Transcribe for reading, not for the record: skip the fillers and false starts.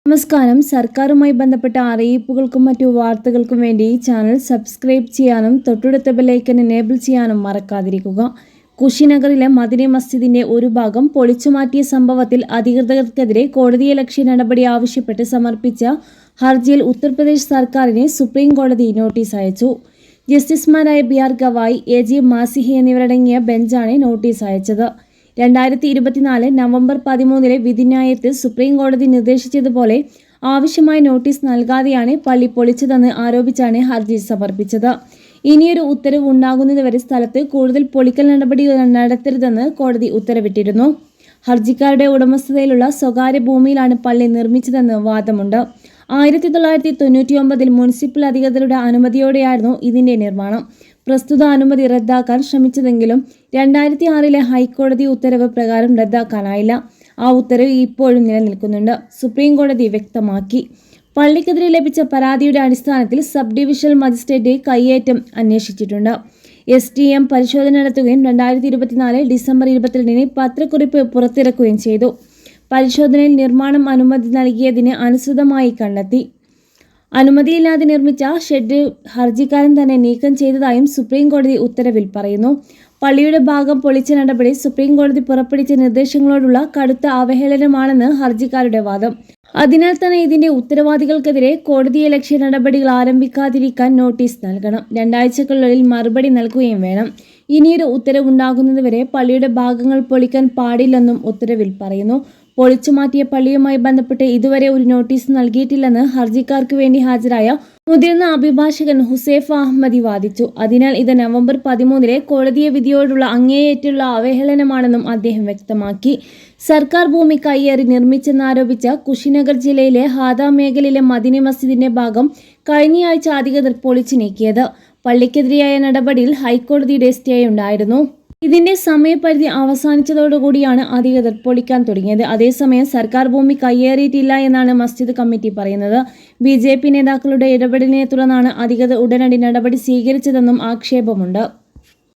നമസ്കാരം. സർക്കാരുമായി ബന്ധപ്പെട്ട അറിയിപ്പുകൾക്കും മറ്റു വാർത്തകൾക്കും വേണ്ടി ഈ ചാനൽ സബ്സ്ക്രൈബ് ചെയ്യാനും തൊട്ടടുത്ത ബെല്ലൈക്കൺ എനേബിൾ ചെയ്യാനും മറക്കാതിരിക്കുക. കുശിനഗറിലെ മദീന മസ്ജിദിന്റെ ഒരു ഭാഗം പൊളിച്ചുമാറ്റിയ സംഭവത്തിൽ അധികൃതർക്കെതിരെ കോടതിയലക്ഷ്യ നടപടി ആവശ്യപ്പെട്ട് സമർപ്പിച്ച ഹർജിയിൽ ഉത്തർപ്രദേശ് സർക്കാരിന് സുപ്രീം കോടതി നോട്ടീസ് അയച്ചു. ജസ്റ്റിസുമാരായ ബി.ആർ. ഗവായി, എ.ജി. മാസിഹി എന്നിവരടങ്ങിയ ബെഞ്ചാണ് നോട്ടീസ് അയച്ചത്. 2024 നവംബർ 13 വിധിന്യായത്തിൽ സുപ്രീം കോടതി നിർദ്ദേശിച്ചതുപോലെ ആവശ്യമായ നോട്ടീസ് നൽകാതെയാണ് പള്ളി പൊളിച്ചതെന്ന് ആരോപിച്ചാണ് ഹർജി സമർപ്പിച്ചത്. ഇനിയൊരു ഉത്തരവ് ഉണ്ടാകുന്നതുവരെ സ്ഥലത്ത് കൂടുതൽ പൊളിക്കൽ നടപടികൾ നടത്തരുതെന്ന് കോടതി ഉത്തരവിട്ടിരുന്നു. ഹർജിക്കാരുടെ ഉടമസ്ഥതയിലുള്ള സ്വകാര്യ ഭൂമിയിലാണ് പള്ളി നിർമ്മിച്ചതെന്ന് വാദമുണ്ട്. 1999 മുനിസിപ്പൽ അധികൃതരുടെ അനുമതിയോടെയായിരുന്നു ഇതിന്റെ നിർമ്മാണം. പ്രസ്തുത അനുമതി റദ്ദാക്കാൻ ശ്രമിച്ചതെങ്കിലും 2006 ഹൈക്കോടതി ഉത്തരവ് പ്രകാരം റദ്ദാക്കാനായില്ല. ആ ഉത്തരവ് ഇപ്പോഴും നിലനിൽക്കുന്നുണ്ട്, സുപ്രീം കോടതി വ്യക്തമാക്കി. പള്ളിക്കെതിരെ ലഭിച്ച പരാതിയുടെ അടിസ്ഥാനത്തിൽ സബ് ഡിവിഷണൽ മജിസ്ട്രേറ്റ് കയ്യേറ്റം അന്വേഷിച്ചിട്ടുണ്ട്. STM പരിശോധന നടത്തുകയും 2024 ഡിസംബർ 22 പത്രക്കുറിപ്പ് പുറത്തിറക്കുകയും ചെയ്തു. പരിശോധനയിൽ നിർമ്മാണം അനുമതി നൽകിയതിന് അനുസൃതമായി കണ്ടെത്തി. അനുമതിയില്ലാതെ നിർമ്മിച്ച ഷെഡ് ഹർജിക്കാരൻ തന്നെ നീക്കം ചെയ്തതായും സുപ്രീം കോടതി ഉത്തരവിൽ പറയുന്നു. പള്ളിയുടെ ഭാഗം പൊളിച്ച നടപടി സുപ്രീം കോടതി പുറപ്പെടുവിച്ച നിർദ്ദേശങ്ങളോടുള്ള കടുത്ത അവഹേളനമാണെന്ന് ഹർജിക്കാരുടെ വാദം. അതിനാൽ തന്നെ ഇതിന്റെ ഉത്തരവാദികൾക്കെതിരെ കോടതിയലക്ഷ്യ നടപടികൾ ആരംഭിക്കാതിരിക്കാൻ നോട്ടീസ് നൽകണം. 2 ആഴ്ചക്കുള്ളിൽ മറുപടി നൽകുകയും വേണം. ഇനിയൊരു ഉത്തരവുണ്ടാകുന്നതുവരെ പള്ളിയുടെ ഭാഗങ്ങൾ പൊളിക്കാൻ പാടില്ലെന്നും ഉത്തരവിൽ പറയുന്നു. പൊളിച്ചുമാറ്റിയ പള്ളിയുമായി ബന്ധപ്പെട്ട് ഇതുവരെ ഒരു നോട്ടീസ് നൽകിയിട്ടില്ലെന്ന് ഹർജിക്കാർക്ക് വേണ്ടി ഹാജരായ മുതിർന്ന അഭിഭാഷകൻ ഹുസൈഫ അഹമ്മദി വാദിച്ചു. അതിനാൽ ഇത് നവംബർ 13 കോടതിയെ വിധിയോടുള്ള അങ്ങേയറ്റുള്ള അവഹേളനമാണെന്നും അദ്ദേഹം വ്യക്തമാക്കി. സർക്കാർ ഭൂമി കയ്യേറി നിർമ്മിച്ചെന്നാരോപിച്ച കുശിനഗർ ജില്ലയിലെ ഹാദ മേഖലയിലെ മദീന മസ്ജിദിന്റെ ഭാഗം കഴിഞ്ഞയാഴ്ച അധികൃതർ പൊളിച്ചു നീക്കിയത്. പള്ളിക്കെതിരെയായ നടപടിയിൽ ഹൈക്കോടതിയുടെ സ്റ്റേ ഉണ്ടായിരുന്നു. ഇതിന്റെ സമയപരിധി അവസാനിച്ചതോടുകൂടിയാണ് അധികൃതർ പൊളിക്കാൻ തുടങ്ങിയത്. അതേസമയം സർക്കാർ ഭൂമി കയ്യേറിയിട്ടില്ല എന്നാണ് മസ്ജിദ് കമ്മിറ്റി പറയുന്നത്. BJP നേതാക്കളുടെ ഇടപെടലിനെ തുടർന്നാണ് അധികൃതർ ഉടനടി നടപടി സ്വീകരിച്ചതെന്നും ആക്ഷേപമുണ്ട്.